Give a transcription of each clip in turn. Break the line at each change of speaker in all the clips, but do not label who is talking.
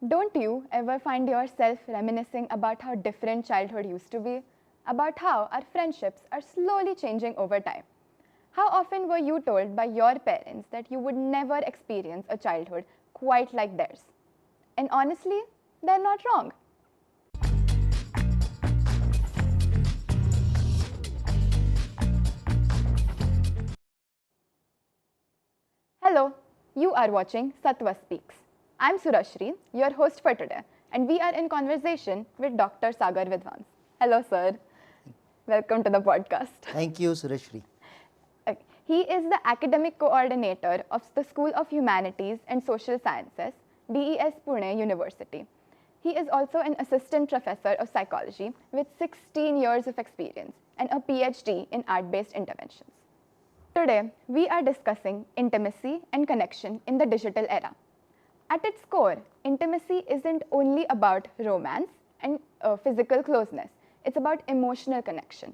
Don't you ever find yourself reminiscing about how different childhood used to be? About how our friendships are slowly changing over time? How often were you told by your parents that you would never experience a childhood quite like theirs? And honestly, they're not wrong. Hello, you are watching Satva Speaks. I'm Surashri, your host for today, and we are in conversation with Dr. Sagar Vidwans. Hello, sir. Welcome to the podcast.
Thank you, Surashri.
Okay. He is the academic coordinator of the School of Humanities and Social Sciences, DESPU Pune University. He is also an assistant professor of psychology with 16 years of experience and a PhD in art-based interventions. Today, we are discussing intimacy and connection in the digital era. At its core, intimacy isn't only about romance and physical closeness, it's about emotional connection.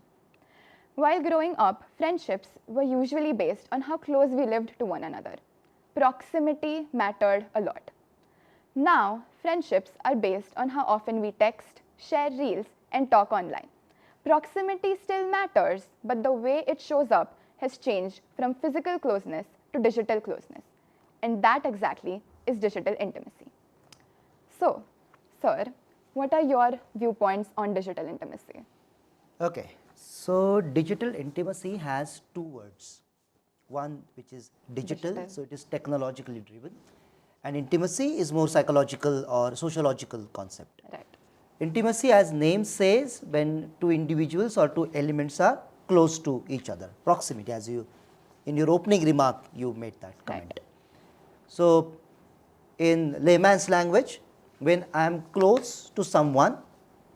While growing up, friendships were usually based on how close we lived to one another. Proximity mattered a lot. Now, friendships are based on how often we text, share reels, and talk online. Proximity still matters, but the way it shows up has changed from physical closeness to digital closeness. And that exactly is digital intimacy. So, sir, what are your viewpoints on digital intimacy?
Okay, so digital intimacy has two words. One which is digital, so it is technologically driven, and intimacy is more psychological or sociological concept.
Right.
Intimacy, as name says, when two individuals or two elements are close to each other. Proximity, as you in your opening remark you made that comment.
Right.
So, in layman's language, when I am close to someone,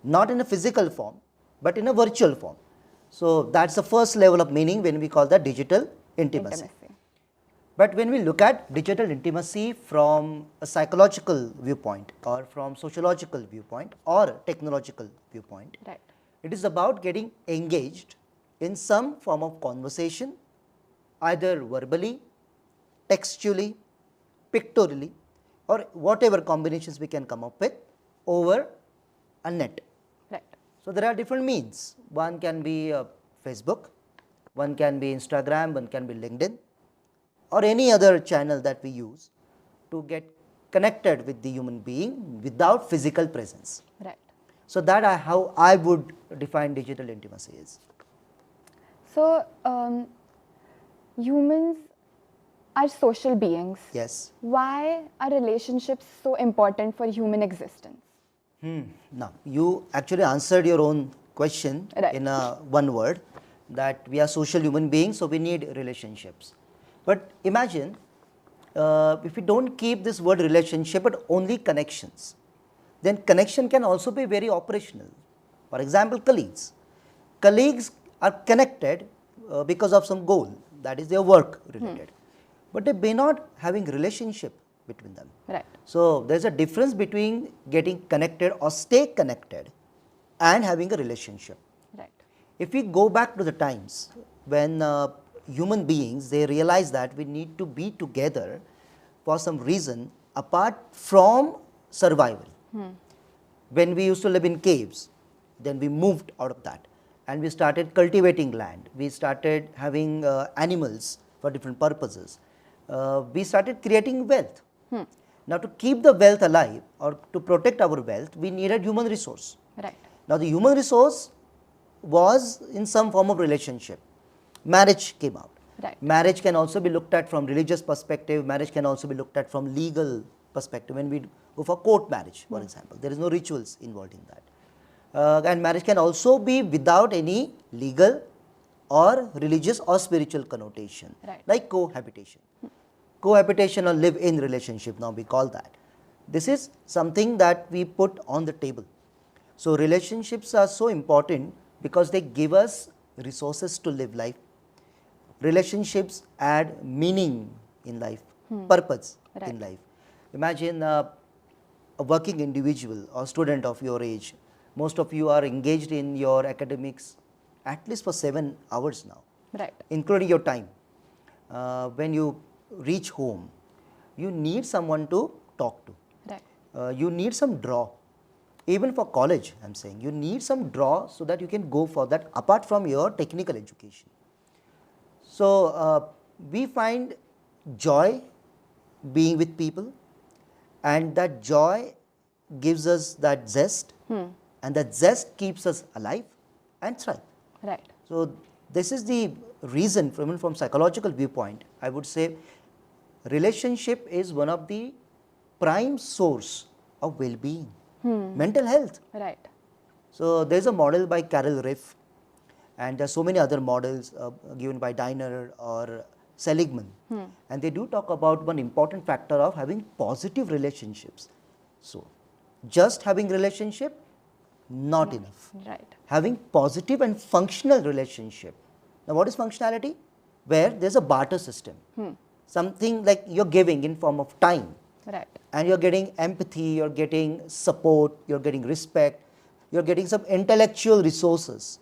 not in a physical form, but in a virtual form. So, that is the first level of meaning when we call that digital intimacy. But when we look at digital intimacy from a psychological viewpoint or from sociological viewpoint or technological viewpoint,
Right.
it is about getting engaged in some form of conversation, either verbally, textually, pictorially, or whatever combinations we can come up with over a net.
Right.
So, there are different means. One can be Facebook, one can be Instagram, one can be LinkedIn, or any other channel that we use to get connected with the human being without physical presence.
Right.
So, that how I would define digital intimacy is.
So, humans are social beings.
Yes.
Why are relationships so important for human existence?
Now, you actually answered your own question
Right.
in one word, that we are social human beings, so we need relationships. But imagine if we don't keep this word relationship but only connections, then connection can also be very operational. For example, colleagues. Colleagues are connected because of some goal, that is their work related, but they may not having relationship between them.
Right.
So, there is a difference between getting connected or stay connected and having a relationship.
Right.
If we go back to the times when human beings, they realize that we need to be together for some reason apart from survival. When we used to live in caves, then we moved out of that and we started cultivating land. We started having animals for different purposes. We started creating wealth. Now, to keep the wealth alive or to protect our wealth, we needed human resource.
Right.
Now, the human resource was in some form of relationship. Marriage came out.
Right.
Marriage can also be looked at from religious perspective. Marriage can also be looked at from legal perspective. When we go for court marriage, for example, there is no rituals involved in that. And marriage can also be without any legal or religious or spiritual connotation,
Right.
like cohabitation. Cohabitation or live-in relationship, now we call that. This is something that we put on the table. So, relationships are so important because they give us resources to live life. Relationships add meaning in life, purpose in life. Imagine a working individual or student of your age. Most of you are engaged in your academics at least for 7 hours now,
Right.
including your time. When you reach home, you need someone to talk to.
Right.
you need some draw. Even for college, I am saying, you need some draw so that you can go for that apart from your technical education. So, we find joy being with people, and that joy gives us that zest, and that zest keeps us alive and thrive.
Right.
So, this is the reason from psychological viewpoint, I would say relationship is one of the prime source of well-being, mental health.
Right.
So, there is a model by Carol Riff, and there are so many other models given by Diner or Seligman, and they do talk about one important factor of having positive relationships. So, just having relationship, not enough.
Right.
Having positive and functional relationship. Now, what is functionality? Where there is a barter system, something like you are giving in form of time,
Right.
and you are getting empathy, you are getting support, you are getting respect, you are getting some intellectual resources,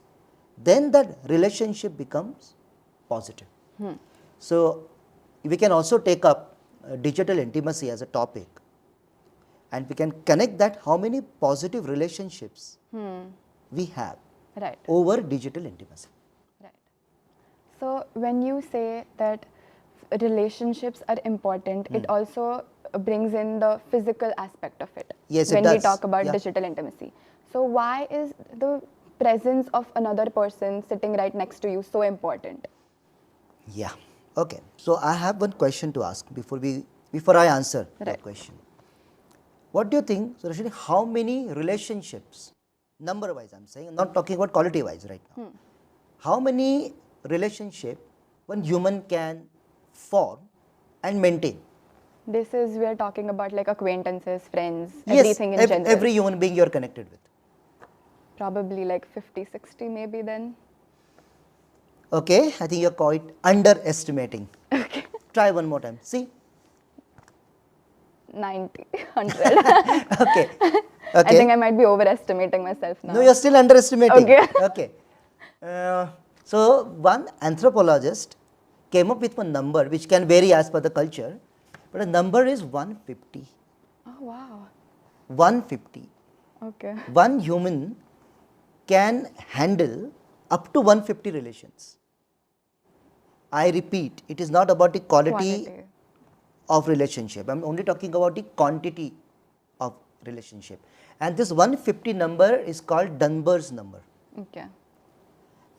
then that relationship becomes positive. So, we can also take up digital intimacy as a topic, and we can connect that how many positive relationships we have
Right.
over digital intimacy.
Right. So when you say that relationships are important, it also brings in the physical aspect of it.
Yes, it
when we
does.
talk about
Yeah.
digital intimacy. So why is the presence of another person sitting right next to you so important?
Yeah. Okay. So, I have one question to ask before I answer that
Right.
question. What do you think, Sarashini, how many relationships, number wise I am saying, I am not talking about quality wise right now, how many relationship one human can form and maintain?
This is, we are talking about like acquaintances, friends,
Yes,
everything in general.
every human being you are connected with.
Probably like 50, 60 maybe then.
Okay, I think you are quite underestimating.
Okay.
Try one more time. See?
90, 100.
Okay.
I
Okay.
think I might be overestimating myself now.
No, you are still underestimating.
Okay.
Okay. So, one anthropologist came up with one number which can vary as per the culture, but the number is 150.
Oh, wow.
150.
Okay.
One human can handle up to 150 relations. I repeat, it is not about the quality of relationship. I am only talking about the quantity of relationship. And this 150 number is called Dunbar's number.
Okay.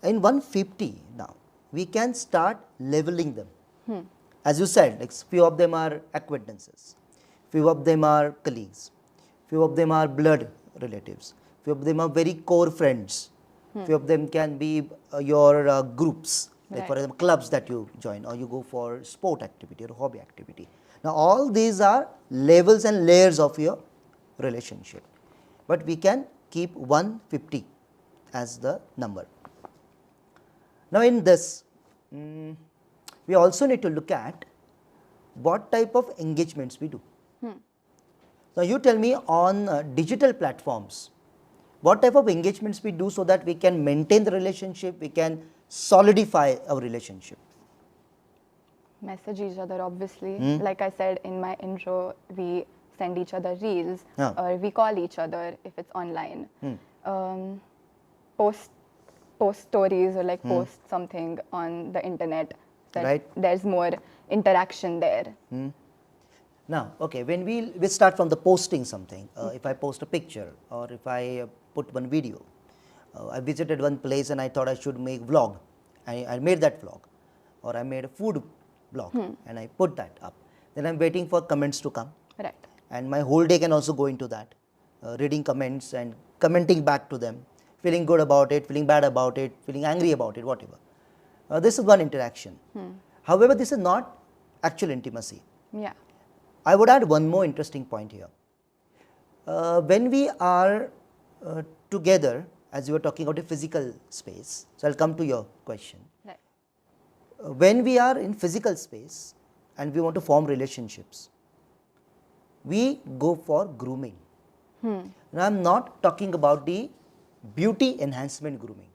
In 150 now, we can start leveling them. As you said, like few of them are acquaintances, few of them are colleagues, few of them are blood relatives, few of them are very core friends, few of them can be your groups, like
Right.
for example clubs that you join, or you go for sport activity or hobby activity. Now, all these are levels and layers of your relationship, but we can keep 150 as the number. Now, in this, we also need to look at what type of engagements we do. Now, you tell me on digital platforms, what type of engagements we do so that we can maintain the relationship, we can solidify our relationship.
Message each other, obviously. Like I said in my intro, we send each other reels,
Yeah.
or we call each other if it's online. Post stories, or like post something on the internet, that
Right.
there's more interaction there.
Now, okay, when we start from the posting something, if I post a picture or if I put one video, I visited one place and I thought I should make vlog. I made that vlog, or I made a food blog and I put that up. Then I'm waiting for comments to come.
Right.
And my whole day can also go into that, reading comments and commenting back to them, feeling good about it, feeling bad about it, feeling angry about it, whatever. This is one interaction. However, this is not actual intimacy.
Yeah.
I would add one more interesting point here. When we are together, as you were talking about a physical space, so I'll come to your question.
Right.
When we are in physical space and we want to form relationships, we go for grooming. Now, I'm not talking about the beauty enhancement grooming.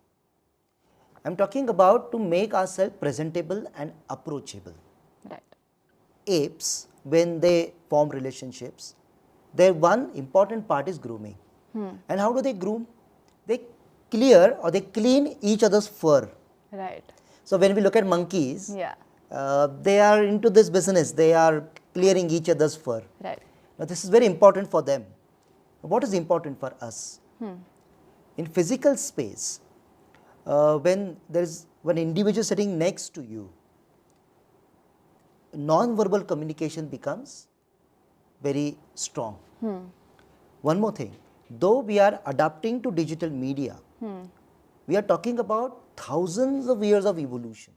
I'm talking about to make ourselves presentable and approachable.
Right.
Apes, when they form relationships, their one important part is grooming. And how do they groom? They clear or they clean each other's fur.
Right.
So when we look at monkeys,
Yeah.
they are into this business. They are clearing each other's fur.
Right.
Now this is very important for them. What is important for us? In physical space, when there is one individual sitting next to you, non-verbal communication becomes very strong. One more thing, though we are adapting to digital media, we are talking about thousands of years of evolution.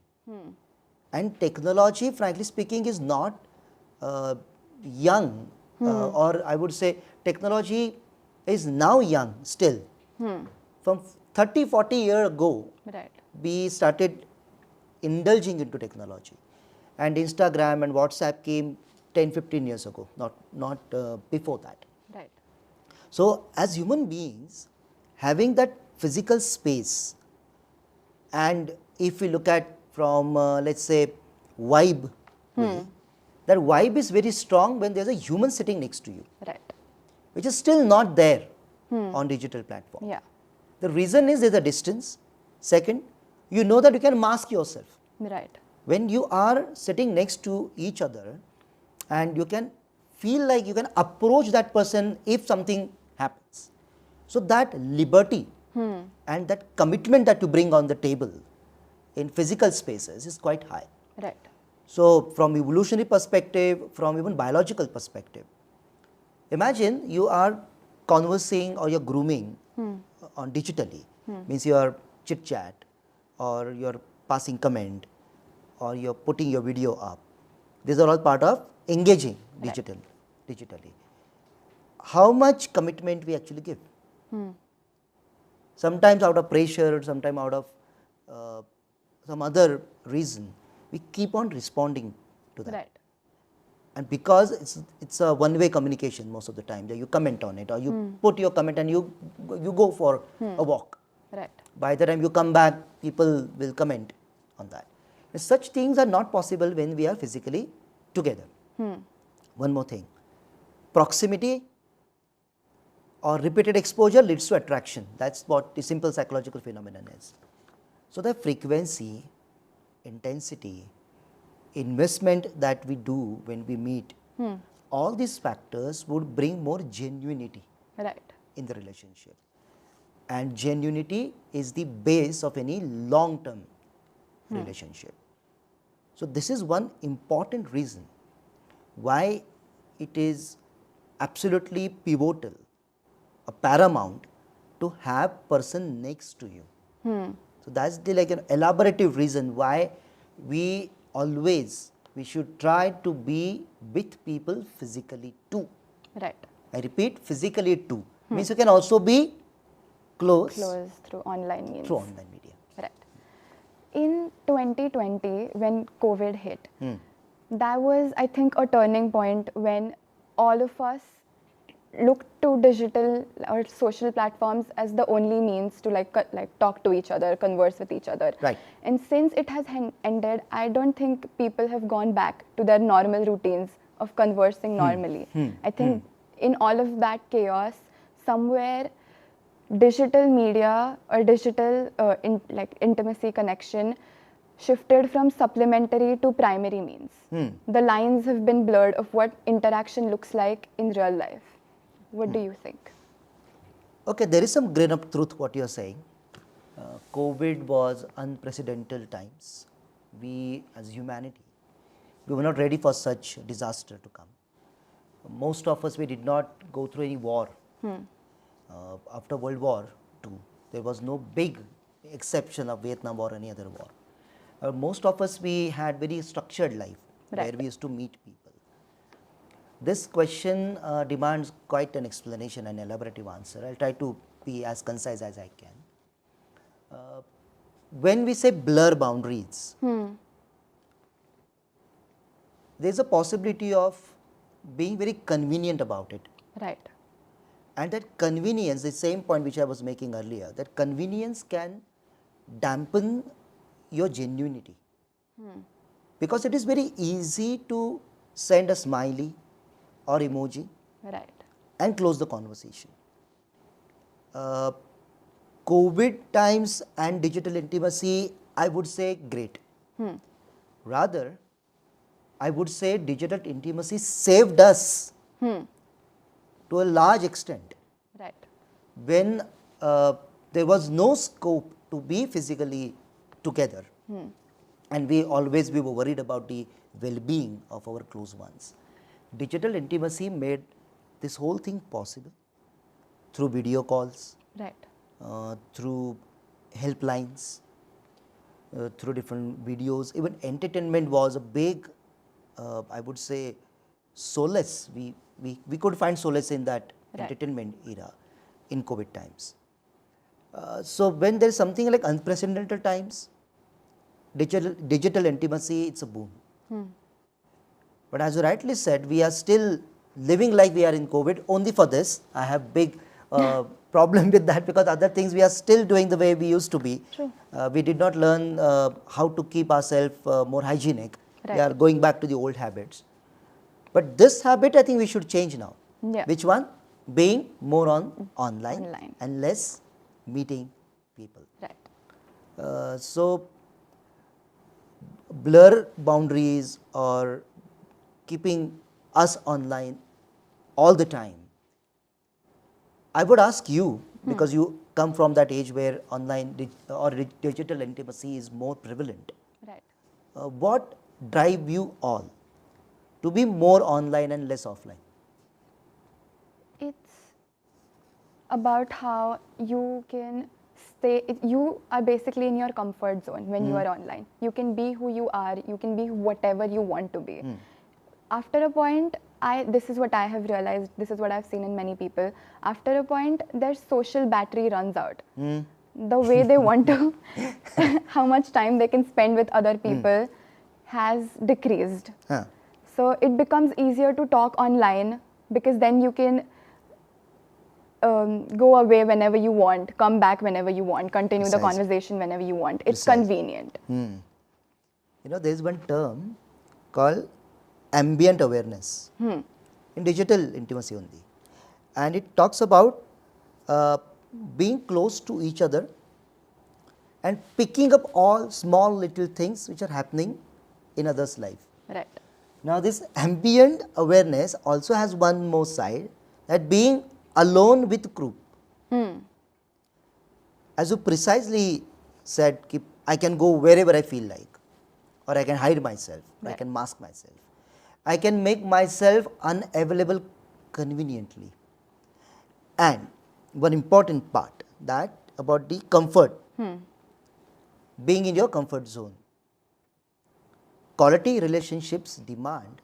And technology, frankly speaking, is not young, or I would say technology is now young still. From 30, 40 years ago,
Right.
we started indulging into technology. And Instagram and WhatsApp came 10, 15 years ago, not before that.
Right.
So as human beings, having that physical space, and if we look at from let's say vibe, that vibe is very strong when there's a human sitting next to you,
Right.
which is still not there on digital platform.
Yeah.
The reason is there's a distance. Second, you know that you can mask yourself.
Right.
When you are sitting next to each other and you can feel like you can approach that person if something happens. So that liberty and that commitment that you bring on the table in physical spaces is quite high.
Right.
So from evolutionary perspective, from even biological perspective, imagine you are conversing or you're grooming on digitally, means you are chit chat or you're passing comment or you're putting your video up. These are all part of engaging digitally. How much commitment we actually give? Sometimes out of pressure, sometimes out of some other reason, we keep on responding to that.
Right.
And because it's a one-way communication most of the time, that you comment on it or you put your comment and you go for a walk.
Right.
By the time you come back, people will comment on that. And such things are not possible when we are physically together. One more thing, proximity or repeated exposure leads to attraction. That's what the simple psychological phenomenon is. So the frequency, intensity, investment that we do when we meet, all these factors would bring more genuinity
Right.
in the relationship. And genuinity is the base of any long-term relationship. So this is one important reason why it is absolutely pivotal, paramount to have person next to you. So that's the like an elaborative reason why we should try to be with people physically too.
Right.
I repeat, physically too. Means you can also be close
Through online means.
through online media.
Right. In 2020, when COVID hit, that was, I think, a turning point when all of us looked to digital or social platforms as the only means to like talk to each other, converse with each other.
Right.
And since it has ended, I don't think people have gone back to their normal routines of conversing normally. I think in all of that chaos, somewhere digital media or digital intimacy connection shifted from supplementary to primary means. The lines have been blurred of what interaction looks like in real life. What do you think?
Okay, there is some grain of truth what you are saying. COVID was unprecedented times. We as humanity, we were not ready for such disaster to come. Most of us, we did not go through any war. After World War II, there was no big exception of Vietnam or any other war. Most of us, we had very structured life where we used to meet people. This question demands quite an explanation and elaborative answer. I'll try to be as concise as I can. When we say blur boundaries, there's a possibility of being very convenient about it.
Right.
And that convenience, the same point which I was making earlier, that convenience can dampen your genuinity. Because it is very easy to send a smiley or emoji.
Right.
and close the conversation. COVID times and digital intimacy, I would say great. Rather, I would say digital intimacy saved us to a large extent
Right.
when there was no scope to be physically together. And we were worried about the well-being of our close ones. Digital intimacy made this whole thing possible through video calls,
Right.
through helplines, through different videos. Even entertainment was a big, I would say, solace. We could find solace in that
Right.
entertainment era in COVID times. So when there is something like unprecedented times, digital intimacy, it's a boon. But as you rightly said, we are still living like we are in COVID only for this. I have big problem with that, because other things we are still doing the way we used to be.
True.
We did not learn how to keep ourselves more hygienic. We
Right.
are going back to the old habits. But this habit I think we should change now.
Yeah.
Which one? Being more online
Online.
and less meeting people.
Right.
So blur boundaries or keeping us online all the time. I would ask you, because you come from that age where online or digital intimacy is more prevalent,
Right.
what drive you all to be more online and less offline?
It's about how you can you are basically in your comfort zone when you are online. You can be who you are, you can be whatever you want to be. After a point, this is what I have realized, this is what I've seen in many people. After a point, their social battery runs out. The way they want to, how much time they can spend with other people has decreased.
Huh.
So it becomes easier to talk online, because then you can go away whenever you want, come back whenever you want, continue the
Precisely.
conversation whenever you want. It's
Precisely.
convenient.
You know, there is one term called ambient awareness in digital intimacy only. And it talks about being close to each other and picking up all small little things which are happening in others' life.
Right.
Now, this ambient awareness also has one more side, that being alone with group. As you precisely said, I can go wherever I feel like, or I can hide myself, or I
Right.
can mask myself. I can make myself unavailable conveniently. And one important part, that about the comfort, being in your comfort zone. Quality relationships demand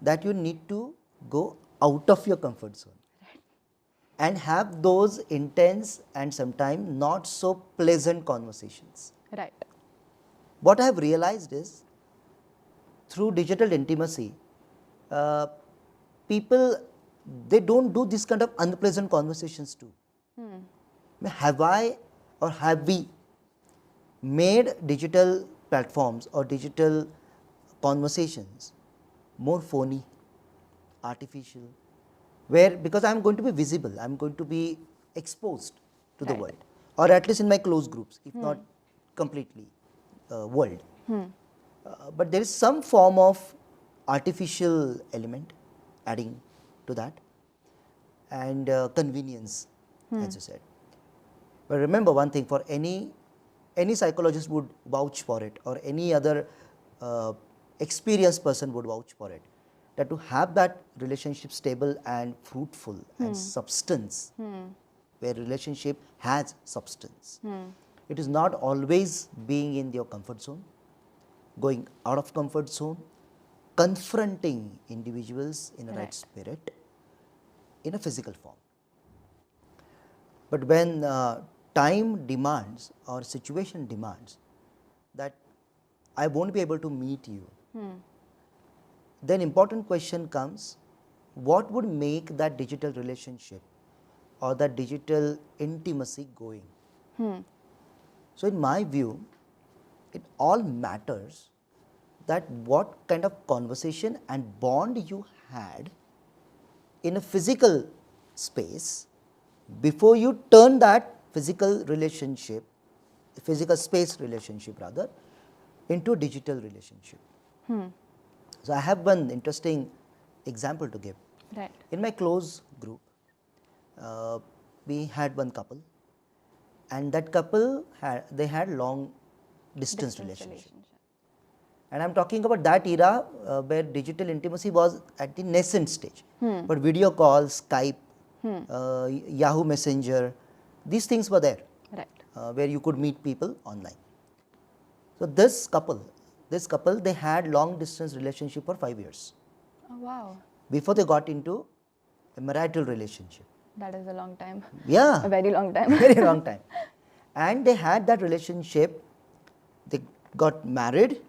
that you need to go out of your comfort zone and have those intense and sometimes not so pleasant conversations.
Right.
What I have realized is, through digital intimacy, people, they don't do this kind of unpleasant conversations too. Have I or have we made digital platforms or digital conversations more phony, artificial, where, because I am going to be visible, I am going to be exposed to the
Right.
world, or at least in my close groups, if not completely world. But there is some form of artificial element adding to that, and convenience, as you said. But remember one thing, for any psychologist would vouch for it, or any other experienced person would vouch for it, that to have that relationship stable and fruitful and substance, where relationship has substance, it is not always being in your comfort zone, going out of comfort zone, confronting individuals in the right spirit, in a physical form. But when time demands or situation demands that I won't be able to meet you, then important question comes, what would make that digital relationship or that digital intimacy going? So in my view, it all matters that what kind of conversation and bond you had in a physical space before you turn that physical relationship, physical space relationship rather, into a digital relationship. So I have one interesting example to give.
Right.
In my close group, we had one couple, and that couple had long distance relationship. And I am talking about that era where digital intimacy was at the nascent stage. But video calls, Skype, Yahoo Messenger, these things were there,
Right.
where you could meet people online. So this couple, they had long distance relationship for 5 years
Oh, wow.
before they got into a marital relationship.
That is a long time.
Yeah.
A very long time.
Very long time. And they had that relationship, they got married,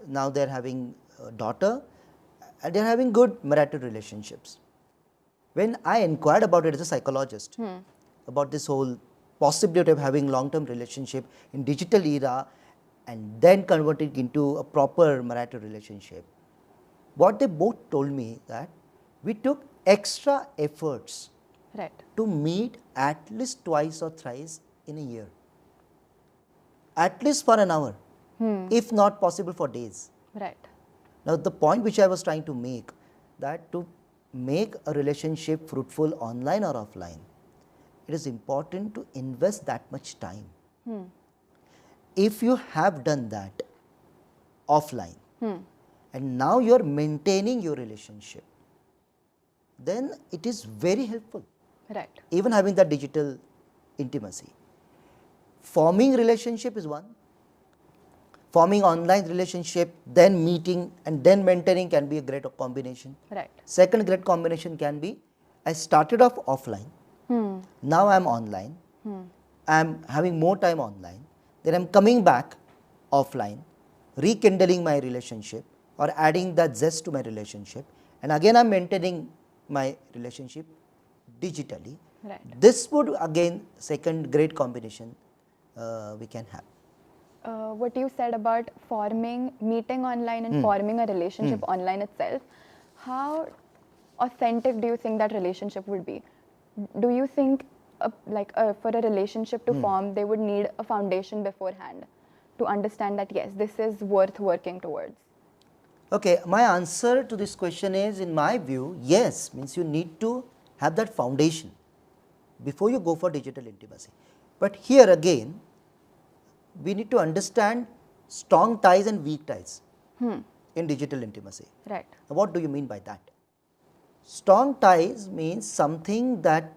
now they are having a daughter, and they are having good marital relationships. When I inquired about it as a psychologist, about this whole possibility of having long-term relationship in digital era and then converting into a proper marital relationship, what they both told me that we took extra efforts
Right.
to meet at least twice or thrice in a year, at least for an hour, if not possible for days.
Right.
Now the point which I was trying to make, that to make a relationship fruitful online or offline, it is important to invest that much time. If you have done that offline and now you are maintaining your relationship, then it is very helpful.
Right.
Even having that digital intimacy. Forming relationship is one. Forming online relationship, then meeting and then maintaining can be a great combination.
Right.
Second great combination can be, I started off offline, now I am online, I am having more time online, then I am coming back offline, rekindling my relationship or adding that zest to my relationship, and again I am maintaining my relationship digitally.
Right.
This would again second great combination we can have.
What you said about meeting online and forming a relationship online itself, how authentic do you think that relationship would be? Do you think for a relationship to form, they would need a foundation beforehand to understand that yes, this is worth working towards?
Okay, my answer to this question is, in my view, yes, means you need to have that foundation before you go for digital intimacy. But here again, we need to understand strong ties and weak ties in digital intimacy.
Right.
Now, what do you mean by that? Strong ties means something that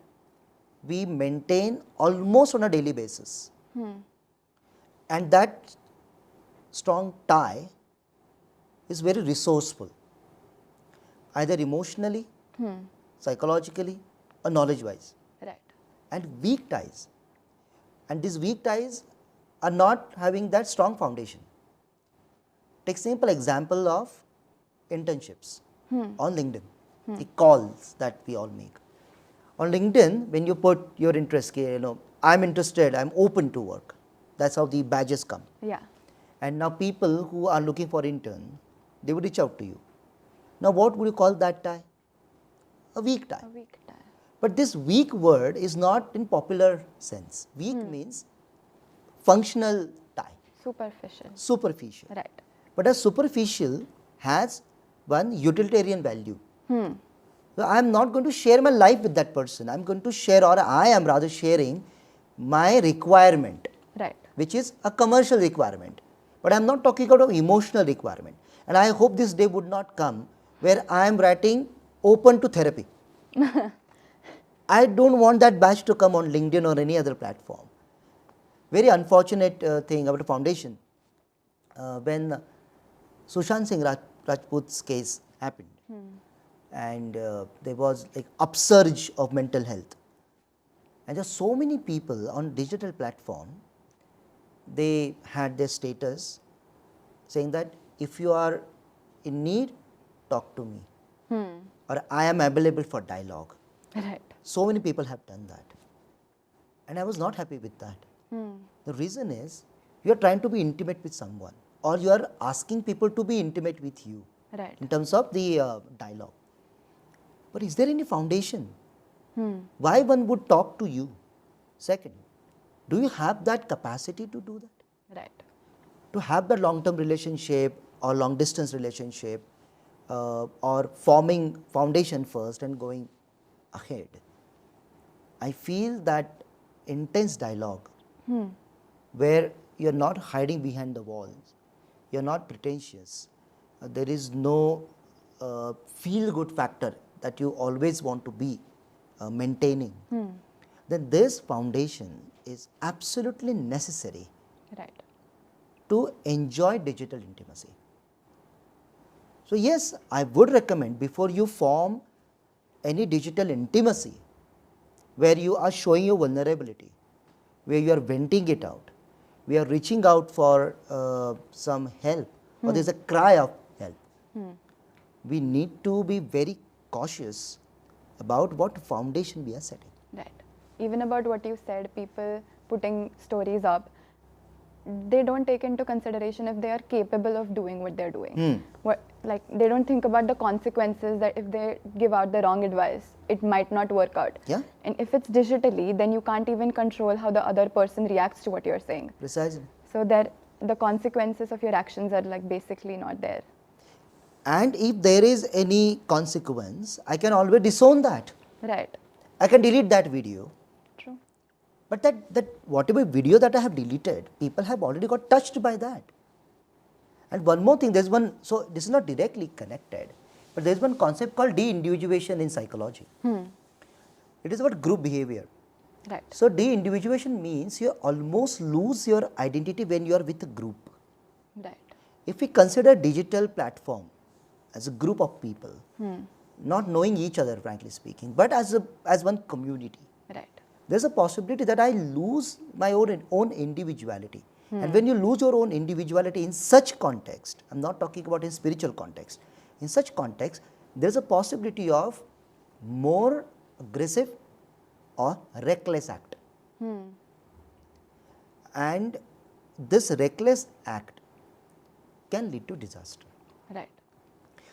we maintain almost on a daily basis. And that strong tie is very resourceful, either emotionally, psychologically, or knowledge-wise.
Right.
And weak ties, and these weak ties are not having that strong foundation. Take simple example of internships on LinkedIn, the calls that we all make. On LinkedIn, when you put your interest, I'm interested, I'm open to work. That's how the badges come.
Yeah.
And now people who are looking for intern, they would reach out to you. Now what would you call that tie? A weak tie.
A weak tie.
But this weak word is not in popular sense. Weak means functional tie,
Superficial.
superficial.
Right.
But a superficial has one utilitarian value. So I am not going to share my life with that person. I am going to share, or I am rather sharing my requirement,
Right.
which is a commercial requirement. But I am not talking about an emotional requirement. And I hope this day would not come where I am writing open to therapy. I don't want that badge to come on LinkedIn or any other platform. Very unfortunate thing about the foundation. When Sushant Singh Rajput's case happened, and there was like upsurge of mental health, and there are so many people on digital platform, they had their status saying that if you are in need, talk to me, or I am available for dialogue.
Right.
So many people have done that, and I was not happy with that. The reason is, you are trying to be intimate with someone, or you are asking people to be intimate with you
Right.
in terms of the dialogue. But is there any foundation? Why one would talk to you? Second, do you have that capacity to do that?
Right.
To have that long-term relationship or long-distance relationship or forming foundation first and going ahead. I feel that intense dialogue where you're not hiding behind the walls, you're not pretentious, there is no feel-good factor that you always want to be maintaining, then this foundation is absolutely necessary
Right.
to enjoy digital intimacy. So yes, I would recommend before you form any digital intimacy where you are showing your vulnerability, where you are venting it out, we are reaching out for some help or there is a cry of help. We need to be very cautious about what foundation we are setting.
Right. Even about what you said, people putting stories up, they don't take into consideration if they are capable of doing what they're doing. They don't think about the consequences that if they give out the wrong advice, it might not work out.
Yeah.
And if it's digitally, then you can't even control how the other person reacts to what you're saying.
Precisely.
So that the consequences of your actions are like basically not there.
And if there is any consequence, I can always disown that.
Right.
I can delete that video.
True.
But that whatever video that I have deleted, people have already got touched by that. And one more thing, there's one, so this is not directly connected, but there's one concept called de-individuation in psychology. It is about group behavior.
Right.
So de-individuation means you almost lose your identity when you are with a group.
Right.
If we consider digital platform as a group of people, not knowing each other frankly speaking, but as one community,
Right.
there's a possibility that I lose my own individuality. And when you lose your own individuality in such context, I'm not talking about in spiritual context, in such context, there's a possibility of more aggressive or reckless act. And this reckless act can lead to disaster.
Right.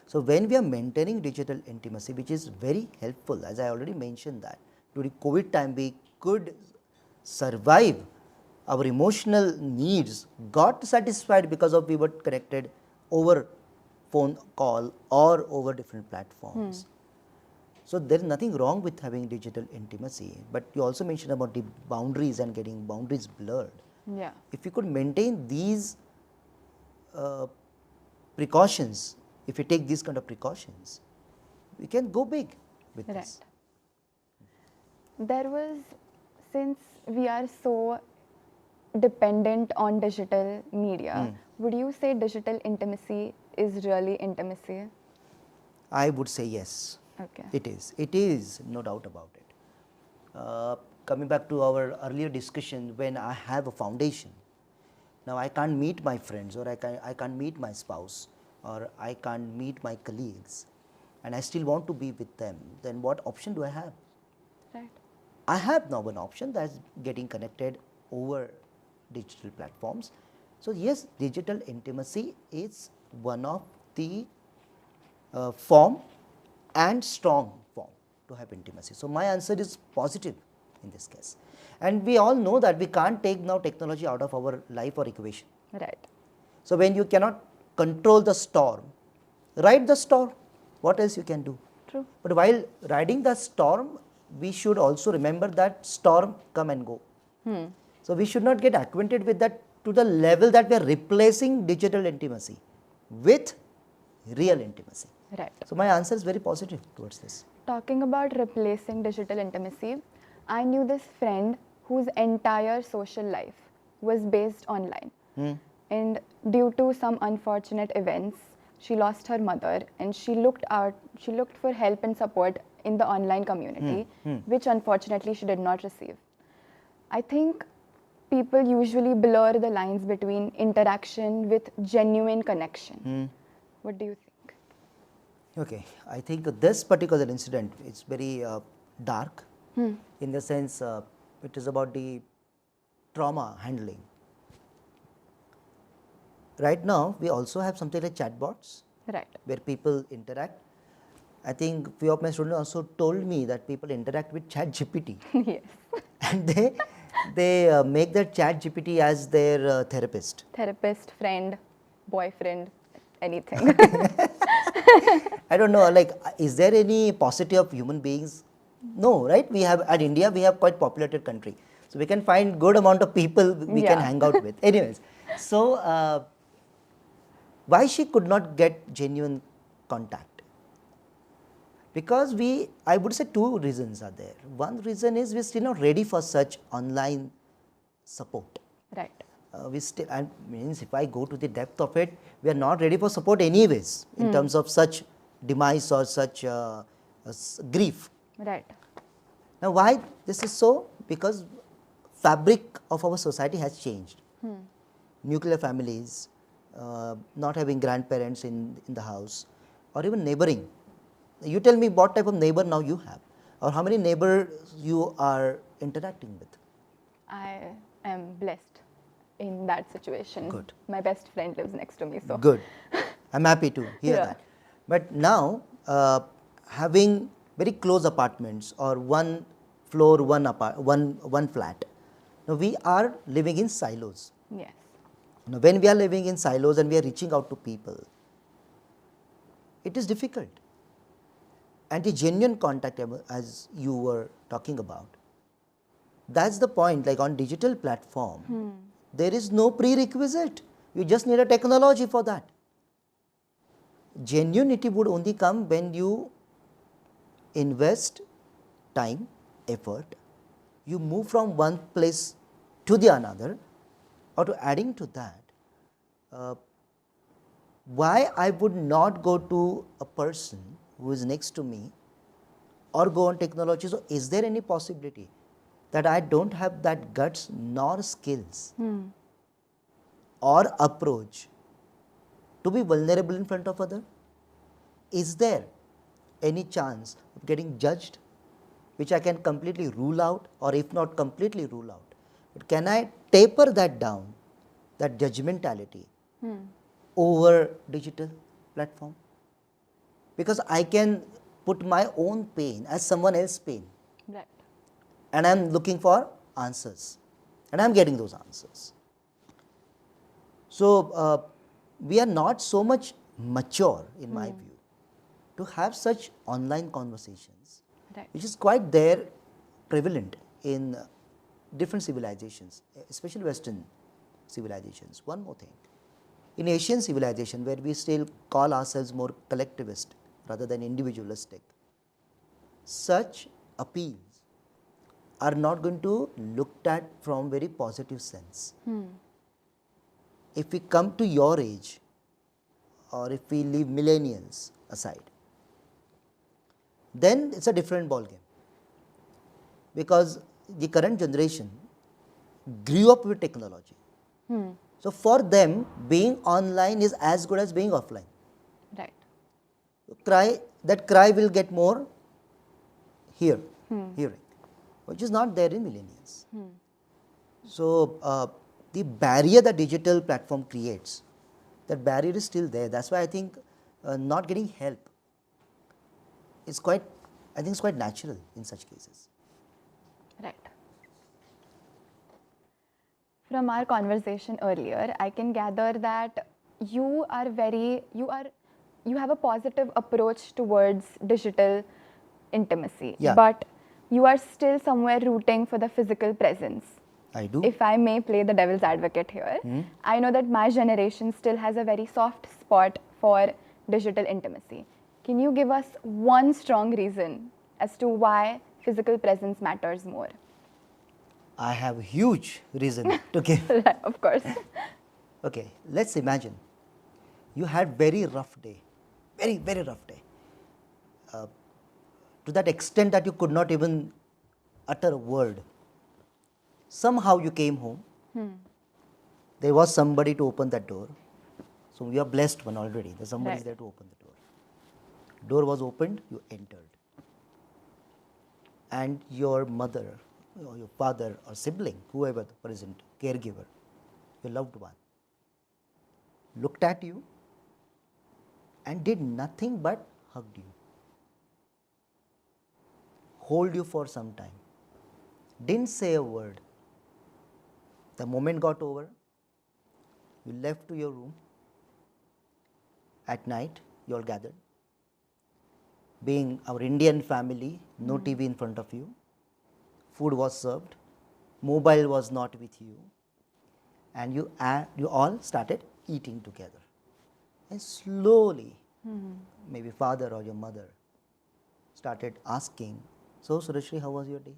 So when we are maintaining digital intimacy, which is very helpful, as I already mentioned that during COVID time we could survive, our emotional needs got satisfied because of we were connected over phone call or over different platforms. So there is nothing wrong with having digital intimacy, but you also mentioned about the boundaries and getting boundaries blurred.
Yeah.
If you could maintain these precautions, if you take these kind of precautions, we can go big with
Right.
this.
There was, since we are so dependent on digital media, would you say digital intimacy is really intimacy?
I would say yes.
Okay.
It is. It is, no doubt about it. Coming back to our earlier discussion, when I have a foundation, now I can't meet my friends or I can't meet my spouse or I can't meet my colleagues and I still want to be with them, then what option do I have?
Right.
I have now an option that is getting connected over digital platforms. So yes, digital intimacy is one of the form and strong form to have intimacy. So my answer is positive in this case. And we all know that we can't take now technology out of our life or equation.
Right.
So when you cannot control the storm, ride the storm. What else you can do?
True.
But while riding the storm, we should also remember that storm come and go. So we should not get acquainted with that to the level that we are replacing digital intimacy with real intimacy.
Right.
So my answer is very positive towards this.
Talking about replacing digital intimacy, I knew this friend whose entire social life was based online. And due to some unfortunate events, she lost her mother and she looked for help and support in the online community, which unfortunately she did not receive. I think people usually blur the lines between interaction with genuine connection. What do you think?
Okay, I think this particular incident is very dark in the sense it is about the trauma handling. Right now, we also have something like chatbots
Right.
where people interact I think few of my students also told me that people interact with Chat GPT
Yes.
and they make that Chat GPT as their therapist.
Therapist, friend, boyfriend, anything.
I don't know, like, is there any paucity of human beings? No, right? We have, at India, we have quite populated country. So we can find good amount of people we can
Yeah.
hang out with. Anyways, so why she could not get genuine contact? Because I would say two reasons are there. One reason is we're still not ready for such online support.
Right.
We still, and means if I go to the depth of it, we are not ready for support anyways in terms of such demise or such grief.
Right.
Now, why this is so? Because fabric of our society has changed. Nuclear families, not having grandparents in the house, or even neighboring. You tell me what type of neighbor now you have, or how many neighbors you are interacting with.
I am blessed in that situation.
Good.
My best friend lives next to me, so.
Good. I'm happy to hear
Yeah.
that. But now, having very close apartments or one floor, one flat, now we are living in silos.
Yes.
Now, when we are living in silos and we are reaching out to people, it is difficult. And the genuine contact, as you were talking about, that's the point. Like on digital platform, there is no prerequisite. You just need a technology for that. Genuinity would only come when you invest time, effort, you move from one place to the another, or to adding to that, why I would not go to a person who is next to me or go on technology? So is there any possibility that I don't have that guts nor skills or approach to be vulnerable in front of other? Is there any chance of getting judged, which I can completely rule out, or if not completely rule out, but can I taper that down, that judgmentality over digital platform? Because I can put my own pain as someone else's pain,
Right.
and I am looking for answers, and I am getting those answers. So we are not so much mature, in my view, to have such online conversations,
Right.
which is quite there, prevalent in different civilizations, especially Western civilizations. One more thing, in Asian civilization, where we still call ourselves more collectivist rather than individualistic, such appeals are not going to looked at from very positive sense. If we come to your age, or if we leave millennials aside, then it's a different ball game, because the current generation grew up with technology. So for them, being online is as good as being offline.
Right.
That cry will get more hearing, which is not there in millennials. So the barrier that digital platform creates, that barrier is still there. That's why I think not getting help is quite, I think it's quite natural in such cases.
Right. From our conversation earlier, I can gather that you have a positive approach towards digital intimacy,
Yeah.
but you are still somewhere rooting for the physical presence.
I do.
If I may play the devil's advocate here, I know that my generation still has a very soft spot for digital intimacy. Can you give us one strong reason as to why physical presence matters more?
I have a huge reason to give.
Right, of course.
Okay, let's imagine you had very rough day, very, very rough day, to that extent that you could not even utter a word. Somehow you came home, there was somebody to open that door. So you are blessed one already, there's somebody
Right.
there to open the door. Door was opened, you entered. And your mother, or your father or sibling, whoever the present caregiver, your loved one, looked at you and did nothing but hugged you. hold you for some time, didn't say a word. The moment got over, you left to your room. At night, you all gathered. Being our Indian family, no TV in front of you, food was served, mobile was not with you, and you all started eating together. And slowly, maybe father or your mother started asking, "So Surashri, how was your day?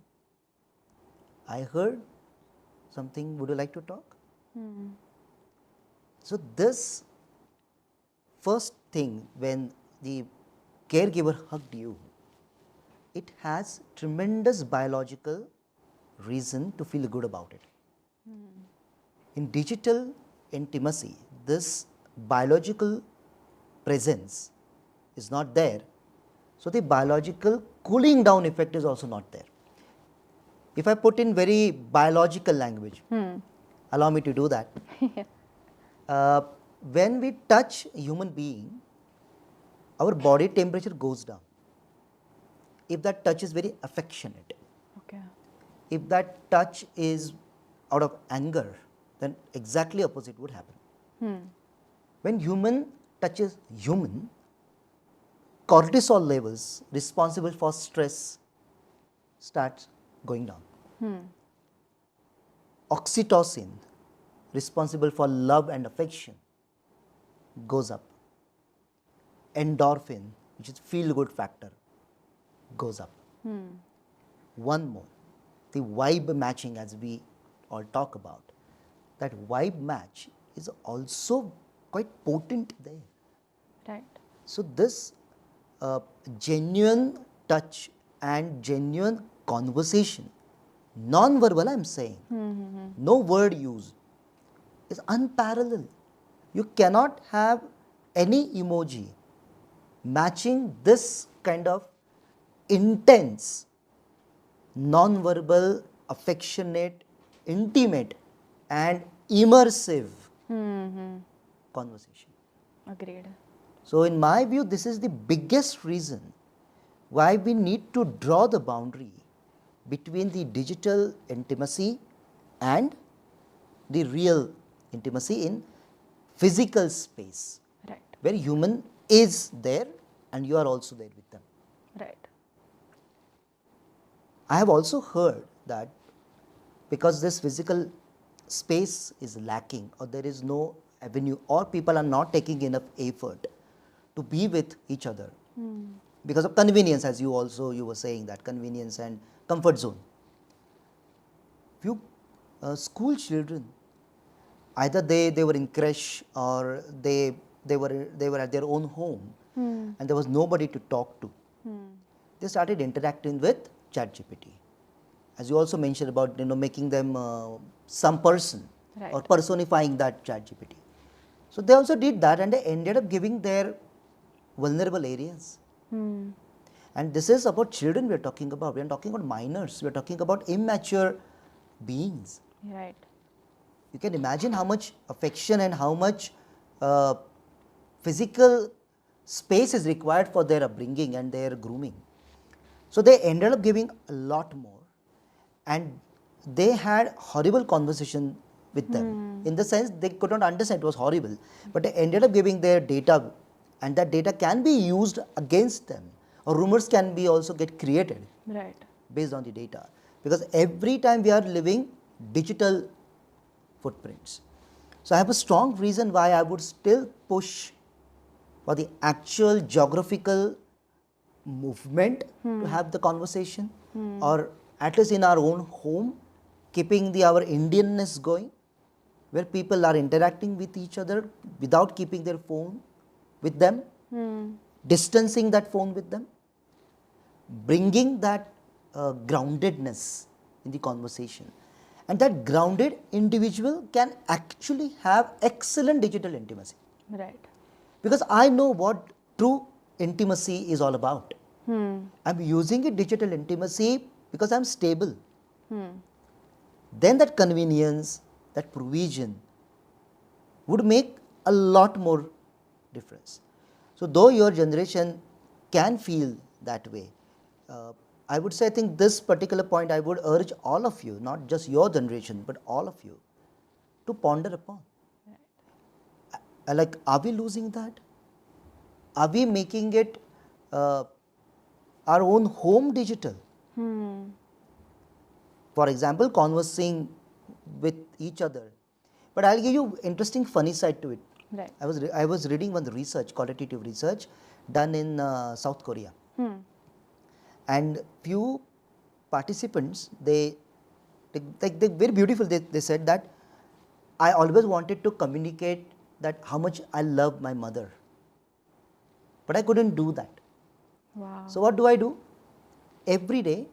I heard something, would you like to talk?" So this first thing, when the caregiver hugged you, it has tremendous biological reason to feel good about it. In digital intimacy, this biological presence is not there, so the biological cooling down effect is also not there. If I put in very biological language, allow me to do that. When we touch a human being, our body temperature goes down. If that touch is very affectionate,
Okay.
if that touch is out of anger, then exactly opposite would happen. When human touches human, cortisol levels responsible for stress starts going down. Oxytocin, responsible for love and affection, goes up. Endorphin, which is feel good factor, goes up. One more, the vibe matching, as we all talk about, that vibe match is also quite potent there.
Right.
So this genuine touch and genuine conversation, non-verbal I am saying, no word use, is unparalleled. You cannot have any emoji matching this kind of intense, non-verbal, affectionate, intimate and immersive conversation.
Agreed.
So in my view, this is the biggest reason why we need to draw the boundary between the digital intimacy and the real intimacy in physical space,
Right.
where human is there and you are also there with them.
Right.
I have also heard that because this physical space is lacking, or there is no avenue, or people are not taking enough effort to be with each other because of convenience, as you were saying, that convenience and comfort zone. Few school children, either they were in creche or they were at their own home, and there was nobody to talk to. They started interacting with ChatGPT, as you also mentioned about making them some person,
Right.
or personifying that ChatGPT. So they also did that, and they ended up giving their vulnerable areas. And this is about children we are talking about. We are talking about minors. We are talking about immature beings.
Right.
You can imagine how much affection and how much physical space is required for their upbringing and their grooming. So they ended up giving a lot more, and they had horrible conversation with them. In the sense, they could not understand it was horrible, but they ended up giving their data, and that data can be used against them, or rumors can be also get created
Right.
based on the data, because every time we are living digital footprints. So I have a strong reason why I would still push for the actual geographical movement to have the conversation, or at least in our own home, keeping our Indianness going, where people are interacting with each other without keeping their phone with them, distancing that phone with them, bringing that groundedness in the conversation. And that grounded individual can actually have excellent digital intimacy.
Right.
Because I know what true intimacy is all about. I'm using a digital intimacy because I'm stable. Then that convenience, that provision would make a lot more difference. So though your generation can feel that way, I would say, I think this particular point I would urge all of you, not just your generation, but all of you, to ponder upon. Like, are we losing that? Are we making it our own home digital? For example, conversing with each other. But I'll give you interesting funny side to it.
Right.
I was reading one research, qualitative research done in South Korea. And few participants, they very beautiful, they said that I always wanted to communicate that how much I love my mother, but I couldn't do that.
Wow.
So what do? Every day,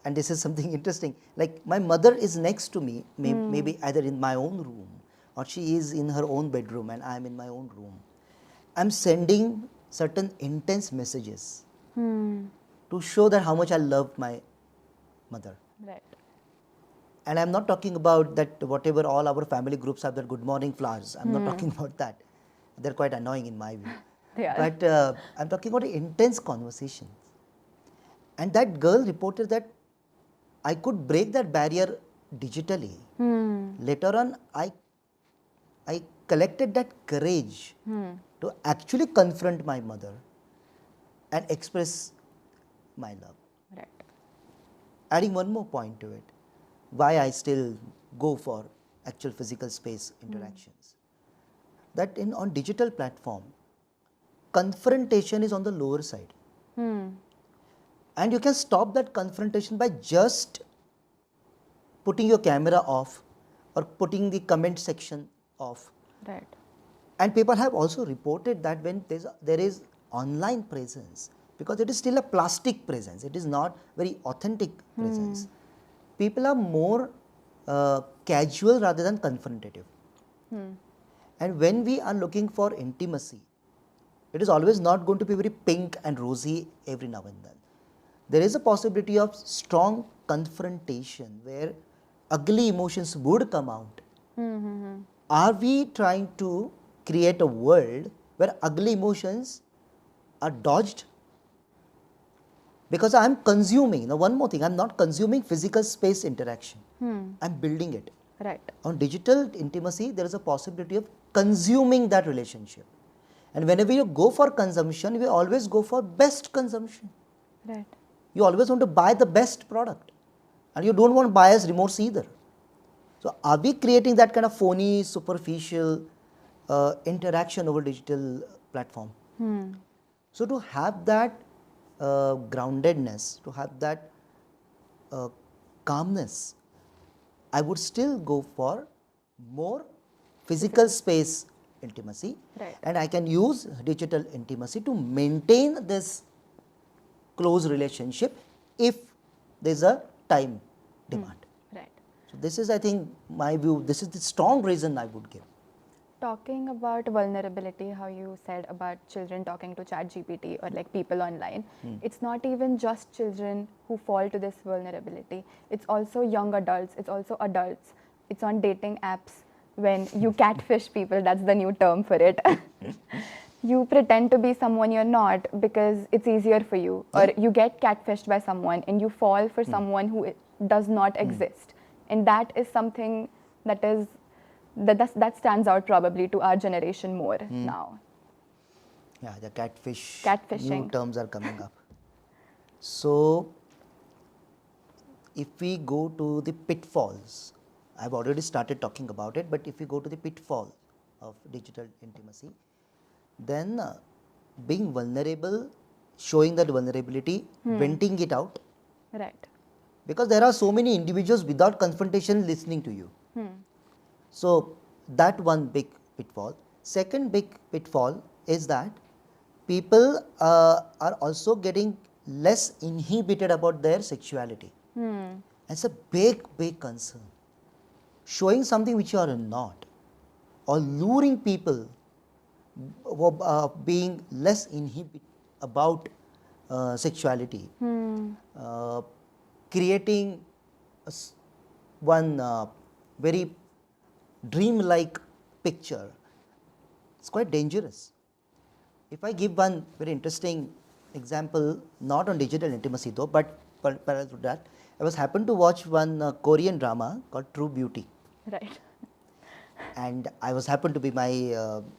and this is something interesting, like my mother is next to me, maybe either in my own room or she is in her own bedroom and I am in my own room. I'm sending certain intense messages to show that how much I love my mother.
Right.
And I'm not talking about that whatever all our family groups have, that good morning flowers. I'm not talking about that. They're quite annoying in my view.
They are.
But I'm talking about intense conversations. And that girl reported that I could break that barrier digitally. Later on, I collected that courage to actually confront my mother and express my love.
Right.
Adding one more point to it, why I still go for actual physical space interactions. That on digital platform, confrontation is on the lower side. And you can stop that confrontation by just putting your camera off or putting the comment section off.
Right.
And people have also reported that when there is online presence, because it is still a plastic presence, it is not very authentic presence, people are more casual rather than confrontative. And when we are looking for intimacy, it is always not going to be very pink and rosy every now and then. There is a possibility of strong confrontation where ugly emotions would come out. Are we trying to create a world where ugly emotions are dodged? Because I am consuming, now one more thing, I am not consuming physical space interaction. I am building it.
Right.
On digital intimacy, there is a possibility of consuming that relationship. And whenever you go for consumption, we always go for best consumption.
Right.
You always want to buy the best product. And you don't want buyer's remorse either. So are we creating that kind of phony, superficial interaction over digital platform? So to have that groundedness, to have that calmness, I would still go for more physical space intimacy.
Right.
And I can use digital intimacy to maintain this close relationship if there is a time demand.
Right.
So this is, I think, my view, this is the strong reason I would give.
Talking about vulnerability, how you said about children talking to ChatGPT or like people online, it's not even just children who fall to this vulnerability. It's also young adults, it's also adults. It's on dating apps when you catfish people, that's the new term for it. You pretend to be someone you're not because it's easier for you, or you get catfished by someone and you fall for someone who does not exist. And that is something that is that stands out probably to our generation more now.
Yeah, the catfish,
Catfishing.
new terms are coming up. So if we go to the pitfalls, I've already started talking about it, but if we go to the pitfall of digital intimacy, then being vulnerable, showing that vulnerability, venting it out,
Right.
because there are so many individuals without confrontation listening to you. So that one big pitfall. Second big pitfall is that people are also getting less inhibited about their sexuality. It's a big concern. Showing something which you are not, or luring people, being less inhibited about sexuality, creating one very dream-like picture. It's quite dangerous. If I give one very interesting example, not on digital intimacy though, but parallel to that, I was happened to watch one Korean drama called True Beauty.
Right.
And I was happened to be my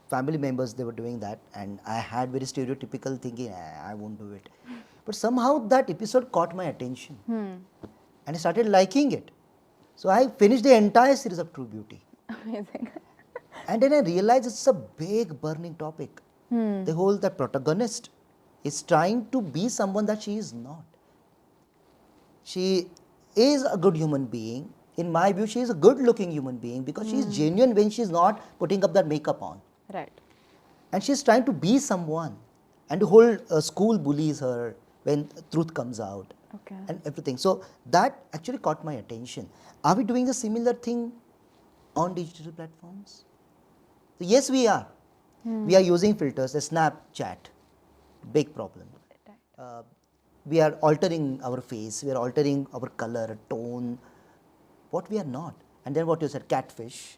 family members, they were doing that, and I had very stereotypical thinking, I won't do it. But somehow that episode caught my attention and I started liking it. So I finished the entire series of True Beauty.
Amazing.
And then I realized it's a big burning topic. The protagonist is trying to be someone that she is not. She is a good human being. In my view, she is a good looking human being because she is genuine when she is not putting up that makeup on.
Right.
And she is trying to be someone. And the whole school bullies her when truth comes out.
Okay.
And everything. So that actually caught my attention. Are we doing the similar thing on digital platforms? So yes, we are. We are using filters, the Snapchat, big problem.
Right.
We are altering our face, we are altering our color, tone, what we are not. And then what you said, catfish.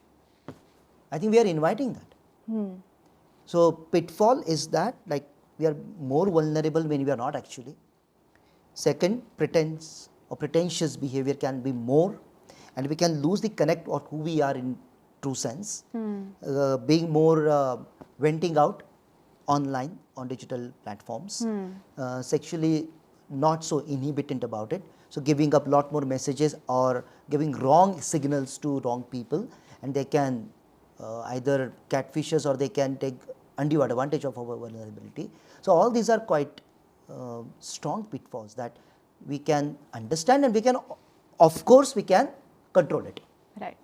I think we are inviting that. So pitfall is that like we are more vulnerable when we are not actually. Second, pretense or pretentious behavior can be more, and we can lose the connect of who we are in true sense. Being more venting out online on digital platforms, sexually not so inhibitant about it. So giving up lot more messages or giving wrong signals to wrong people, and they can either catfish us or they can take undue advantage of our vulnerability. So all these are quite strong pitfalls that we can understand, and we can, of course, we can control it.
Right.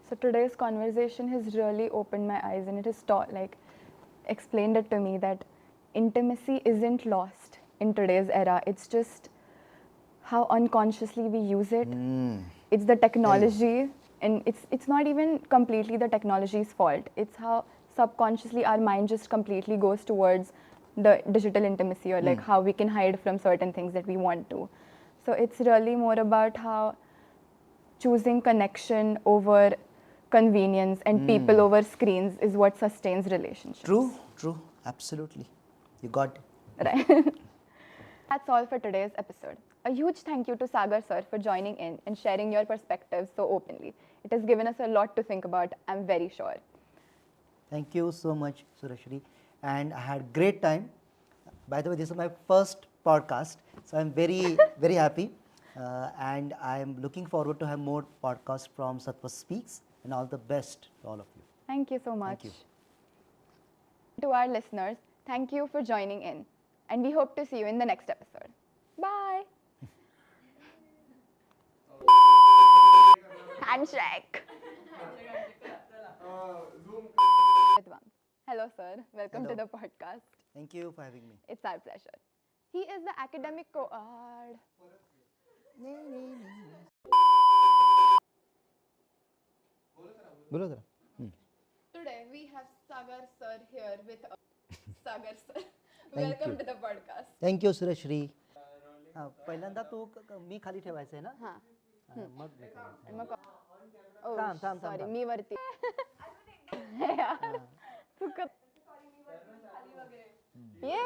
So today's conversation has really opened my eyes, and it has explained it to me that intimacy isn't lost in today's era. It's just how unconsciously we use it. It's the technology, and it's not even completely the technology's fault. It's how subconsciously our mind just completely goes towards the digital intimacy, or like how we can hide from certain things that we want to. So it's really more about how choosing connection over convenience and people over screens is what sustains relationships.
True, absolutely. You got it.
Right. That's all for today's episode. A huge thank you to Sagar sir for joining in and sharing your perspectives so openly. It has given us a lot to think about, I'm very sure.
Thank you so much, Sureshri. And I had great time. By the way, this is my first podcast, so I'm very, very happy. And I'm looking forward to have more podcasts from Satva Speaks, and all the best to all of you.
Thank you so much.
Thank you.
To our listeners, thank you for joining in, and we hope to see you in the next episode. Bye. Handshake. Vidwans. Hello, sir. Welcome
Hello.
to the podcast.
Thank you for having me.
It's our pleasure. He is the academic co-ard.
बोलो जरा.
Today we have Sagar sir here with us. Sagar sir,
Thank
welcome
you.
to the podcast.
Thank you, Sureshri. पहिल्यांदा तो मी खाली ठेवायचं आहे ना.
हां.
मग मी करायचं.
मग oh,
थांब.
sorry, मी वरती. यार, चुकत. ये